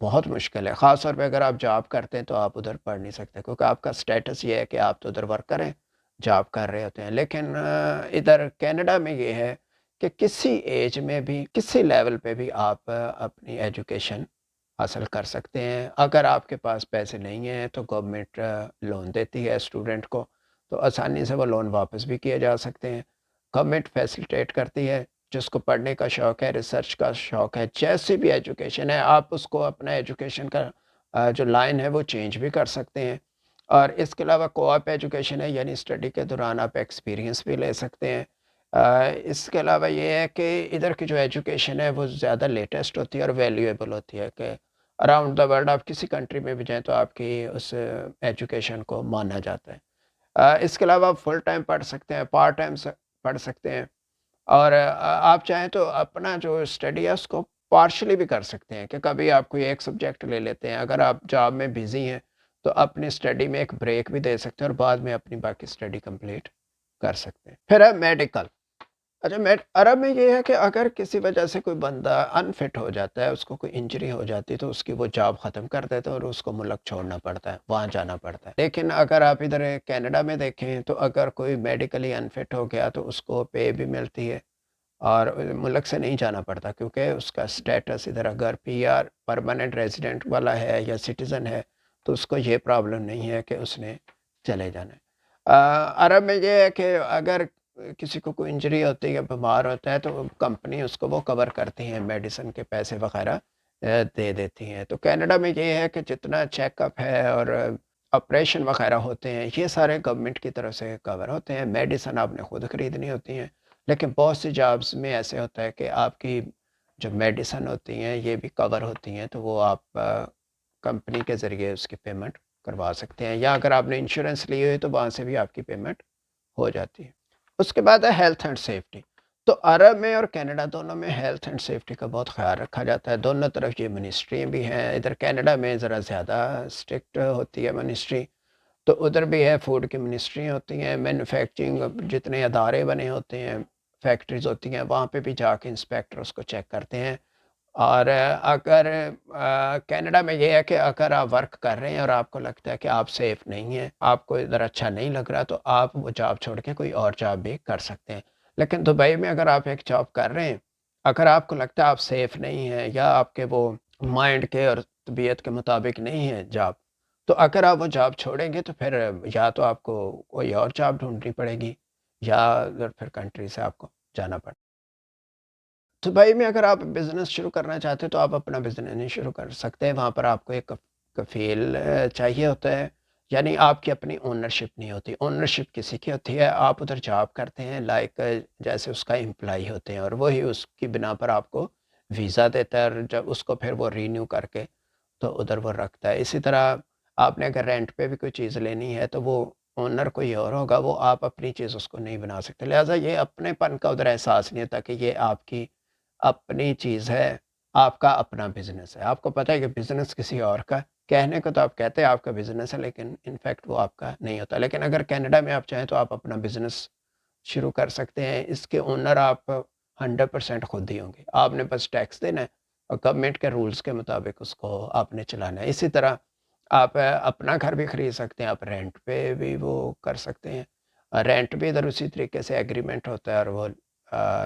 بہت مشکل ہے، خاص طور پہ اگر آپ جاب کرتے ہیں تو آپ ادھر پڑھ نہیں سکتے، کیونکہ آپ کا سٹیٹس یہ ہے کہ آپ تو ادھر ورک کریں، جاب کر رہے ہوتے ہیں۔ لیکن ادھر کینیڈا میں یہ ہے کہ کسی ایج میں بھی کسی لیول پہ بھی آپ اپنی ایجوکیشن حاصل کر سکتے ہیں۔ اگر آپ کے پاس پیسے نہیں ہیں تو گورنمنٹ لون دیتی ہے اسٹوڈنٹ کو، تو آسانی سے وہ لون واپس بھی کیے جا سکتے ہیں۔ گورنمنٹ فیسیلیٹیٹ کرتی ہے، جس کو پڑھنے کا شوق ہے، ریسرچ کا شوق ہے، جیسی بھی ایجوکیشن ہے، آپ اس کو اپنا ایجوکیشن کا جو لائن ہے وہ چینج بھی کر سکتے ہیں۔ اور اس کے علاوہ کو آپ ایجوکیشن ہے، یعنی اسٹڈی کے دوران آپ ایکسپیرینس بھی لے سکتے ہیں۔ اس کے علاوہ یہ ہے کہ ادھر کی جو ایجوکیشن ہے وہ زیادہ لیٹسٹ ہوتی ہے اور ویلیویبل ہوتی ہے، کہ اراؤنڈ دا ورلڈ آپ کسی کنٹری میں بھی جائیں تو آپ کی اس ایجوکیشن کو مانا جاتا ہے۔ اس کے علاوہ آپ فل ٹائم پڑھ سکتے ہیں، پارٹ ٹائم پڑھ سکتے ہیں، اور آپ چاہیں تو اپنا جو اسٹڈی ہے اس کو پارشلی بھی کر سکتے ہیں، کہ کبھی آپ کوئی ایک سبجیکٹ لے لیتے ہیں، اگر آپ جاب میں بزی ہیں تو اپنی اسٹڈی میں ایک بریک بھی دے سکتے ہیں اور بعد میں اپنی باقی اسٹڈی کمپلیٹ کر سکتے ہیں۔ پھر ہے میڈیکل۔ اچھا، عرب میں یہ ہے کہ اگر کسی وجہ سے کوئی بندہ انفٹ ہو جاتا ہے، اس کو کوئی انجری ہو جاتی ہے، تو اس کی وہ جاب ختم کر دیتے ہیں اور اس کو ملک چھوڑنا پڑتا ہے، وہاں جانا پڑتا ہے۔ لیکن اگر آپ ادھر کینیڈا میں دیکھیں تو اگر کوئی میڈیکلی انفٹ ہو گیا تو اس کو پے بھی ملتی ہے اور ملک سے نہیں جانا پڑتا، کیونکہ اس کا سٹیٹس ادھر اگر پی آر پرماننٹ ریزیڈنٹ والا ہے یا سٹیزن ہے تو اس کو یہ پرابلم نہیں ہے کہ اس نے چلے جانا ہے۔ عرب میں یہ ہے کہ اگر کسی کو کوئی انجری ہوتی ہے، بیمار ہوتا ہے، تو کمپنی اس کو وہ کور کرتی ہیں، میڈیسن کے پیسے وغیرہ دے دیتی ہیں۔ تو کینیڈا میں یہ ہے کہ جتنا چیک اپ ہے اور آپریشن وغیرہ ہوتے ہیں یہ سارے گورنمنٹ کی طرف سے کور ہوتے ہیں، میڈیسن آپ نے خود خریدنی ہوتی ہیں۔ لیکن بہت سی جابز میں ایسے ہوتا ہے کہ آپ کی جو میڈیسن ہوتی ہیں یہ بھی کور ہوتی ہیں، تو وہ آپ کمپنی کے ذریعے اس کی پیمنٹ کروا سکتے ہیں، یا اگر آپ نے انشورنس لی ہوئی تو وہاں سے بھی آپ کی پیمنٹ ہو جاتی ہے۔ اس کے بعد ہے ہیلتھ اینڈ سیفٹی۔ تو عرب میں اور کینیڈا دونوں میں ہیلتھ اینڈ سیفٹی کا بہت خیال رکھا جاتا ہے، دونوں طرف یہ منسٹری بھی ہیں۔ ادھر کینیڈا میں ذرا زیادہ اسٹرکٹ ہوتی ہے منسٹری، تو ادھر بھی ہے، فوڈ کی منسٹری ہوتی ہیں، مینوفیکچرنگ جتنے ادارے بنے ہوتے ہیں، فیکٹریز ہوتی ہیں، وہاں پہ بھی جا کے انسپیکٹر اس کو چیک کرتے ہیں۔ اور اگر کینیڈا میں یہ ہے کہ اگر آپ ورک کر رہے ہیں اور آپ کو لگتا ہے کہ آپ سیف نہیں ہیں، آپ کو ادھر اچھا نہیں لگ رہا، تو آپ وہ جاب چھوڑ کے کوئی اور جاب بھی کر سکتے ہیں۔ لیکن دبئی میں اگر آپ ایک جاب کر رہے ہیں، اگر آپ کو لگتا ہے آپ سیف نہیں ہیں یا آپ کے وہ مائنڈ کے اور طبیعت کے مطابق نہیں ہے جاب، تو اگر آپ وہ جاب چھوڑیں گے تو پھر یا تو آپ کو کوئی اور جاب ڈھونڈنی پڑے گی، یا اگر پھر کنٹری سے آپ کو جانا پڑے۔ دبئی میں اگر آپ بزنس شروع کرنا چاہتے ہیں تو آپ اپنا بزنس نہیں شروع کر سکتے، وہاں پر آپ کو ایک کفیل چاہیے ہوتا ہے، یعنی آپ کی اپنی اونرشپ نہیں ہوتی، اونرشپ کسی کی ہوتی ہے، آپ ادھر جاب کرتے ہیں لائک جیسے اس کا امپلائی ہوتے ہیں، اور وہی اس کی بنا پر آپ کو ویزا دیتا ہے، اور جب اس کو پھر وہ رینیو کر کے تو ادھر وہ رکھتا ہے۔ اسی طرح آپ نے اگر رینٹ پہ بھی کوئی چیز لینی ہے تو وہ اونر کوئی اور ہوگا، وہ آپ اپنی چیز اس کو نہیں بنا سکتے، لہٰذا یہ اپنے پن کا ادھر احساس نہیں ہوتا کہ یہ آپ کی اپنی چیز ہے، آپ کا اپنا بزنس ہے۔ آپ کو پتہ ہے کہ بزنس کسی اور کا، کہنے کو تو آپ کہتے ہیں آپ کا بزنس ہے لیکن انفیکٹ وہ آپ کا نہیں ہوتا۔ لیکن اگر کینیڈا میں آپ چاہیں تو آپ اپنا بزنس شروع کر سکتے ہیں، اس کے اونر آپ 100% خود ہی ہوں گے، آپ نے بس ٹیکس دینا ہے اور گورنمنٹ کے رولز کے مطابق اس کو آپ نے چلانا ہے۔ اسی طرح آپ اپنا گھر بھی خرید سکتے ہیں، آپ رینٹ پہ بھی وہ کر سکتے ہیں، رینٹ بھی ادھر اسی طریقے سے ایگریمنٹ ہوتا ہے اور وہ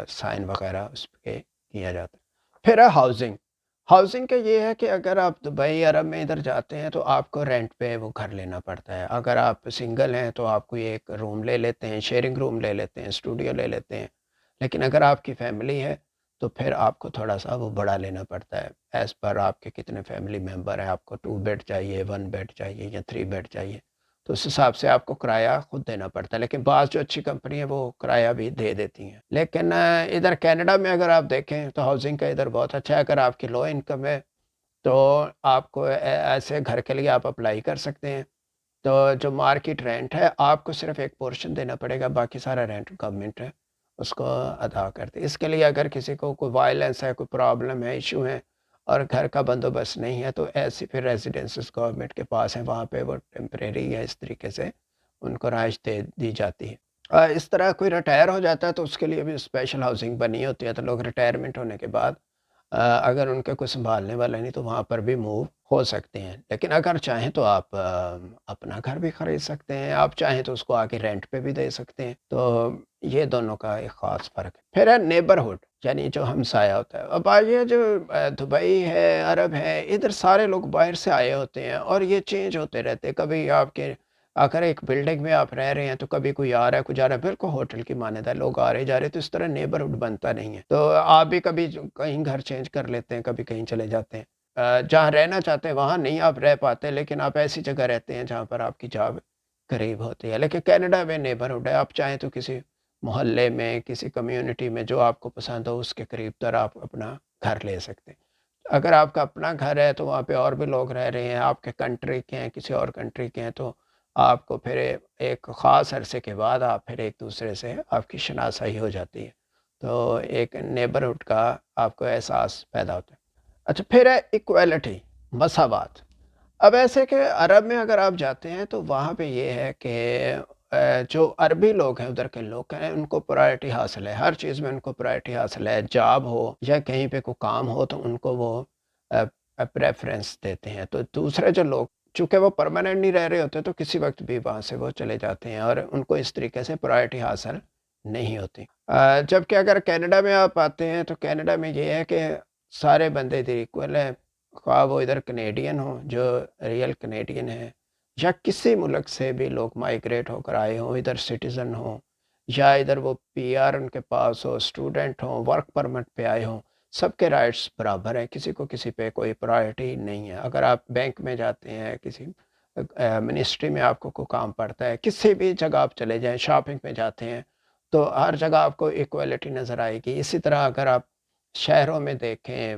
سائن وغیرہ اس پہ کیا جاتا ہے۔ پھر ہے ہاؤسنگ۔ ہاؤسنگ کا یہ ہے کہ اگر آپ دبئی عرب میں ادھر جاتے ہیں تو آپ کو رینٹ پہ وہ گھر لینا پڑتا ہے، اگر آپ سنگل ہیں تو آپ کوئی ایک روم لے لیتے ہیں، شیئرنگ روم لے لیتے ہیں، اسٹوڈیو لے لیتے ہیں، لیکن اگر آپ کی فیملی ہے تو پھر آپ کو تھوڑا سا وہ بڑا لینا پڑتا ہے، ایز پر آپ کے کتنے فیملی ممبر ہیں، آپ کو 2 بیڈ چاہیے، 1 بیڈ چاہیے یا 3 بیڈ چاہیے، تو اس حساب سے آپ کو کرایہ خود دینا پڑتا ہے۔ لیکن بعض جو اچھی کمپنی ہیں وہ کرایہ بھی دے دیتی ہیں۔ لیکن ادھر کینیڈا میں اگر آپ دیکھیں تو ہاؤسنگ کا ادھر بہت اچھا ہے، اگر آپ کی لو انکم ہے تو آپ کو ایسے گھر کے لیے آپ اپلائی کر سکتے ہیں، تو جو مارکیٹ رینٹ ہے آپ کو صرف ایک پورشن دینا پڑے گا، باقی سارا رینٹ گورنمنٹ ہے اس کو ادا کرتے۔ اس کے لیے اگر کسی کو کوئی وائلنس ہے، کوئی پرابلم ہے، ایشو ہے اور گھر کا بندوبست نہیں ہے، تو ایسی پھر ریزیڈنسز گورنمنٹ کے پاس ہیں، وہاں پہ وہ ٹیمپریری یا اس طریقے سے ان کو رہائش دے دی جاتی ہے۔ اس طرح کوئی ریٹائر ہو جاتا ہے تو اس کے لیے بھی اسپیشل ہاؤسنگ بنی ہوتی ہے، تو لوگ ریٹائرمنٹ ہونے کے بعد اگر ان کے کوئی سنبھالنے والا نہیں تو وہاں پر بھی موو ہو سکتے ہیں، لیکن اگر چاہیں تو آپ اپنا گھر بھی خرید سکتے ہیں، آپ چاہیں تو اس کو آگے رینٹ پہ بھی دے سکتے ہیں، تو یہ دونوں کا ایک خاص فرق ہے۔ پھر ہے نیبرہڈ، یعنی جو ہمسایہ ہوتا ہے۔ اب آئیے جو دبئی ہے، عرب ہے، ادھر سارے لوگ باہر سے آئے ہوتے ہیں اور یہ چینج ہوتے رہتے ہیں۔ کبھی آپ کے اگر ایک بلڈنگ میں آپ رہ رہے ہیں تو کبھی کوئی آ رہا ہے کچھ آ رہا ہے، بالکل ہوٹل کی مانند ہے، لوگ آ رہے جا رہے، تو اس طرح نیبرہڈ بنتا نہیں ہے۔ تو آپ بھی کبھی کہیں گھر چینج کر لیتے ہیں، کبھی کہیں چلے جاتے ہیں، جہاں رہنا چاہتے ہیں وہاں نہیں آپ رہ پاتے، لیکن آپ ایسی جگہ رہتے ہیں جہاں پر آپ کی جاب قریب ہوتی ہے۔ لیکن کینیڈا میں نیبرہڈ ہے، آپ چاہیں تو کسی محلے میں، کسی کمیونٹی میں جو آپ کو پسند ہو اس کے قریب تر آپ اپنا گھر لے سکتے ہیں۔ اگر آپ کا اپنا گھر ہے تو وہاں پہ اور بھی لوگ رہ رہے ہیں، آپ کے کنٹری کے ہیں، کسی اور کنٹری کے ہیں، تو آپ کو پھر ایک خاص عرصے کے بعد آپ پھر ایک دوسرے سے آپ کی شناسائی ہو جاتی ہے، تو ایک نیبرہڈ کا آپ کو احساس پیدا ہوتا ہے۔ اچھا، پھر ہے ایکویلٹی، مساوات۔ اب ایسے کہ عرب میں اگر آپ جاتے ہیں تو وہاں پہ یہ ہے کہ جو عربی لوگ ہیں، ادھر کے لوگ ہیں، ان کو پرائرٹی حاصل ہے، ہر چیز میں ان کو پرائرٹی حاصل ہے، جاب ہو یا کہیں پہ کوئی کام ہو تو ان کو وہ پریفرنس دیتے ہیں۔ تو دوسرے جو لوگ چونکہ وہ پرماننٹ نہیں رہ رہے ہوتے تو کسی وقت بھی وہاں سے وہ چلے جاتے ہیں اور ان کو اس طریقے سے پرائرٹی حاصل نہیں ہوتی۔ جبکہ اگر کینیڈا میں آپ آتے ہیں تو کینیڈا میں یہ ہے کہ سارے بندے ادھر ایکول ہیں، خواہ وہ ادھر کنیڈین ہوں جو ریئل کنیڈین ہیں، یا کسی ملک سے بھی لوگ مائیگریٹ ہو کر آئے ہوں، ادھر سٹیزن ہوں، یا ادھر وہ پی آر ان کے پاس ہو، اسٹوڈنٹ ہوں، ورک پرمٹ پہ آئے ہوں، سب کے رائٹس برابر ہیں، کسی کو کسی پہ کوئی پرائرٹی نہیں ہے۔ اگر آپ بینک میں جاتے ہیں، کسی منسٹری میں آپ کو کوئی کام پڑتا ہے، کسی بھی جگہ آپ چلے جائیں، شاپنگ میں جاتے ہیں، تو ہر جگہ آپ کو ایکویلٹی نظر آئے گی۔ اسی طرح اگر آپ شہروں میں دیکھیں،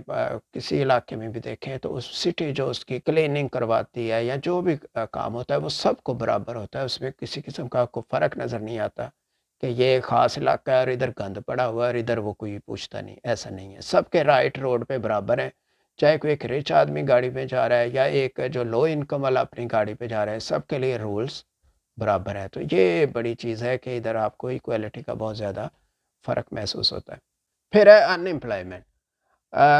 کسی علاقے میں بھی دیکھیں، تو اس سٹی جو اس کی کلیننگ کرواتی ہے یا جو بھی کام ہوتا ہے وہ سب کو برابر ہوتا ہے، اس میں کسی قسم کا کوئی فرق نظر نہیں آتا کہ یہ خاص علاقہ ہے اور ادھر گند پڑا ہوا ہے اور ادھر وہ کوئی پوچھتا نہیں، ایسا نہیں ہے۔ سب کے رائٹ روڈ پہ برابر ہیں، چاہے کوئی ایک ریچ آدمی گاڑی پہ جا رہا ہے یا ایک جو لو انکم والا اپنی گاڑی پہ جا رہا ہے، سب کے لیے رولز برابر ہے۔ تو یہ بڑی چیز ہے کہ ادھر آپ کو ایکویلٹی کا بہت زیادہ فرق محسوس ہوتا ہے۔ پھر ہے ان امپلائمنٹ۔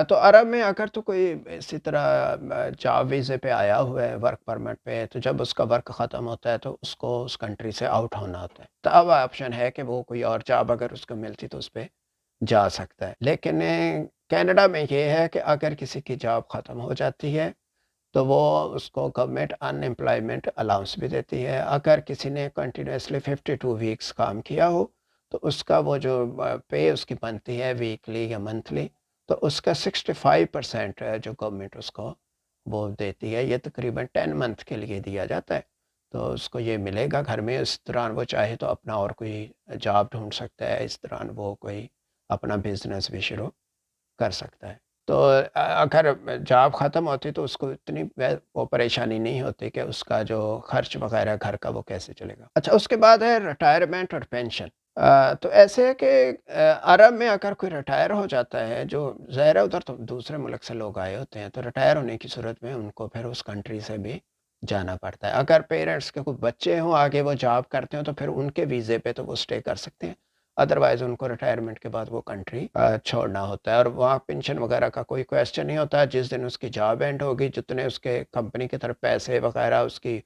تو عرب میں اگر تو کوئی اسی طرح جاب ویزے پہ آیا ہوا ہے، ورک پرمٹ پہ، تو جب اس کا ورک ختم ہوتا ہے تو اس کو اس کنٹری سے آؤٹ ہونا ہوتا ہے، تو اب آپشن ہے کہ وہ کوئی اور جاب اگر اس کو ملتی تو اس پہ جا سکتا ہے۔ لیکن کینیڈا میں یہ ہے کہ اگر کسی کی جاب ختم ہو جاتی ہے تو وہ اس کو گورنمنٹ ان امپلائمنٹ الاؤنس بھی دیتی ہے۔ اگر کسی نے کنٹینیوسلی 52 ویکس کام کیا ہو تو اس کا وہ جو پے اس کی بنتی ہے ویکلی یا منتھلی، تو اس کا 65% جو گورنمنٹ اس کو وہ دیتی ہے، یہ تقریباً 10 منتھ کے لیے دیا جاتا ہے، تو اس کو یہ ملے گا گھر میں۔ اس دوران وہ چاہے تو اپنا اور کوئی جاب ڈھونڈ سکتا ہے، اس دوران وہ کوئی اپنا بزنس بھی شروع کر سکتا ہے۔ تو اگر جاب ختم ہوتی تو اس کو اتنی وہ پریشانی نہیں ہوتی کہ اس کا جو خرچ وغیرہ گھر کا وہ کیسے چلے گا۔ اچھا، اس کے بعد ہے ریٹائرمنٹ اور پینشن۔ تو ایسے ہے کہ عرب میں اگر کوئی ریٹائر ہو جاتا ہے، جو ظاہر ہے ادھر تو دوسرے ملک سے لوگ آئے ہوتے ہیں، تو ریٹائر ہونے کی صورت میں ان کو پھر اس کنٹری سے بھی جانا پڑتا ہے۔ اگر پیرنٹس کے کوئی بچے ہوں آگے وہ جاب کرتے ہوں تو پھر ان کے ویزے پہ تو وہ اسٹے کر سکتے ہیں، ادروائز ان کو ریٹائرمنٹ کے بعد وہ کنٹری چھوڑنا ہوتا ہے، اور وہاں پینشن وغیرہ کا کوئی کویسچن نہیں ہوتا۔ جس دن اس کی جاب اینڈ ہوگی، جتنے اس کے کمپنی کی طرف پیسے وغیرہ اس کی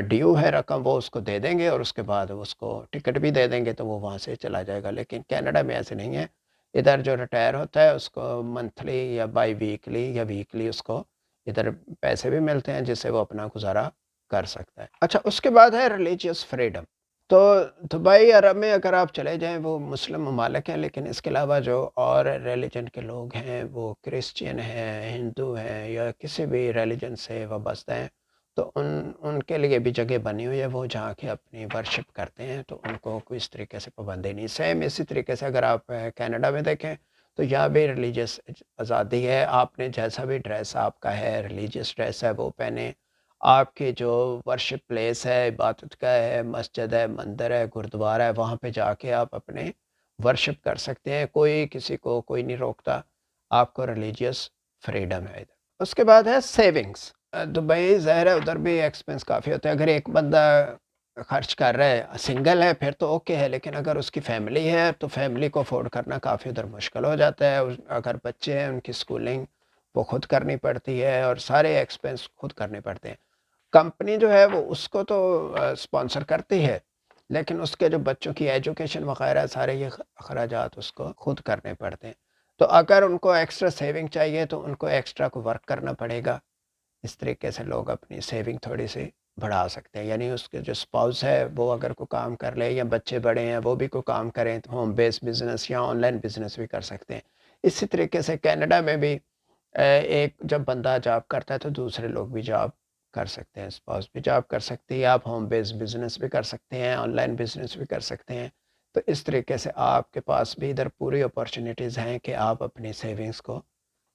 ڈیو ہے رقم، وہ اس کو دے دیں گے اور اس کے بعد اس کو ٹکٹ بھی دے دیں گے تو وہ وہاں سے چلا جائے گا۔ لیکن کینیڈا میں ایسے نہیں ہے، ادھر جو ریٹائر ہوتا ہے اس کو منتھلی یا بائی ویکلی یا ویکلی اس کو ادھر پیسے بھی ملتے ہیں جس سے وہ اپنا گزارا کر سکتا ہے۔ اچھا، اس کے بعد ہے ریلیجیس فریڈم۔ تو دبئی عرب میں اگر آپ چلے جائیں وہ مسلم ممالک ہیں، لیکن اس کے علاوہ جو اور ریلیجن کے لوگ ہیں، وہ کرسچین ہیں، ہندو ہیں یا کسی بھی ریلیجن سے وابستہ ہیں، تو ان کے لیے بھی جگہ بنی ہوئی ہے وہ جہاں کے اپنی ورشپ کرتے ہیں، تو ان کو کوئی اس طریقے سے پابندی نہیں۔ سیم اسی طریقے سے اگر آپ کینیڈا میں دیکھیں تو یہاں بھی ریلیجیس آزادی ہے، آپ نے جیسا بھی ڈریس آپ کا ہے، ریلیجیس ڈریس ہے، وہ پہنے۔ آپ کی جو ورشپ پلیس ہے، عبادت کا ہے، مسجد ہے، مندر ہے، گردوارہ ہے، وہاں پہ جا کے آپ اپنے ورشپ کر سکتے ہیں، کوئی کسی کو کوئی نہیں روکتا، آپ کو ریلیجیس فریڈم ہے ادھر۔ اس کے بعد ہے سیونگز۔ دبئی ظاہر ہے ادھر بھی ایکسپنس کافی ہوتا ہے۔ اگر ایک بندہ خرچ کر رہا ہے، سنگل ہے پھر تو اوکے ہے، لیکن اگر اس کی فیملی ہے تو فیملی کو افورڈ کرنا کافی ادھر مشکل ہو جاتا ہے. اگر بچے ہیں ان کی اسکولنگ وہ خود کرنی پڑتی ہے اور سارے ایکسپینس خود کرنے پڑتے ہیں. کمپنی جو ہے وہ اس کو تو اسپانسر کرتی ہے، لیکن اس کے جو بچوں کی ایجوکیشن وغیرہ سارے یہ اخراجات اس کو خود کرنے پڑتے ہیں. تو اگر ان کو ایکسٹرا سیونگ چاہیے تو ان کو ایکسٹرا کو ورک کرنا پڑے گا. اس طریقے سے لوگ اپنی سیونگ تھوڑی سی بڑھا سکتے ہیں. یعنی اس کے جو اسپاؤس ہے وہ اگر کوئی کام کر لے یا بچے بڑے ہیں وہ بھی کوئی کام کریں تو ہوم بیس بزنس یا آن لائن بزنس بھی کر سکتے ہیں. اسی طریقے سے کینیڈا میں بھی ایک جب بندہ جاب کرتا ہے تو دوسرے لوگ بھی جاب کر سکتے ہیں، اسپاؤس بھی جاب کر سکتی ہے، آپ ہوم بیس بزنس بھی کر سکتے ہیں، آن لائن بزنس بھی کر سکتے ہیں. تو اس طریقے سے آپ کے پاس بھی ادھر پوری اپارچونیٹیز ہیں کہ آپ اپنی سیونگز کو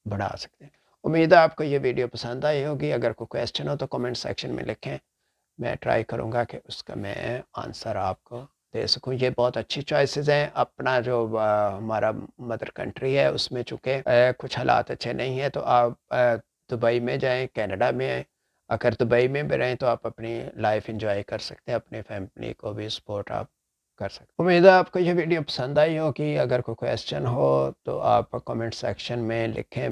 بڑھا سکتے ہیں. امید ہے آپ کو یہ ویڈیو پسند آئی ہوگی. اگر کوئی کویسچن ہو تو کمنٹ سیکشن میں لکھیں، میں ٹرائی کروں گا کہ اس کا میں آنسر آپ کو دے سکوں. یہ بہت اچھی چوائسیز ہیں. اپنا جو ہمارا مدر کنٹری ہے اس میں چونکہ کچھ حالات اچھے نہیں ہیں تو آپ دبئی میں جائیں، کینیڈا میں آئیں. اگر دبئی میں بھی رہیں تو آپ اپنی لائف انجوائے کر سکتے ہیں، اپنی فیملی کو بھی سپورٹ آپ کر سکتے ہیں. امید ہے آپ کو یہ ویڈیو پسند آئی ہوگی. اگر کوئی کویسچن ہو تو آپ کمنٹ سیکشن میں لکھیں.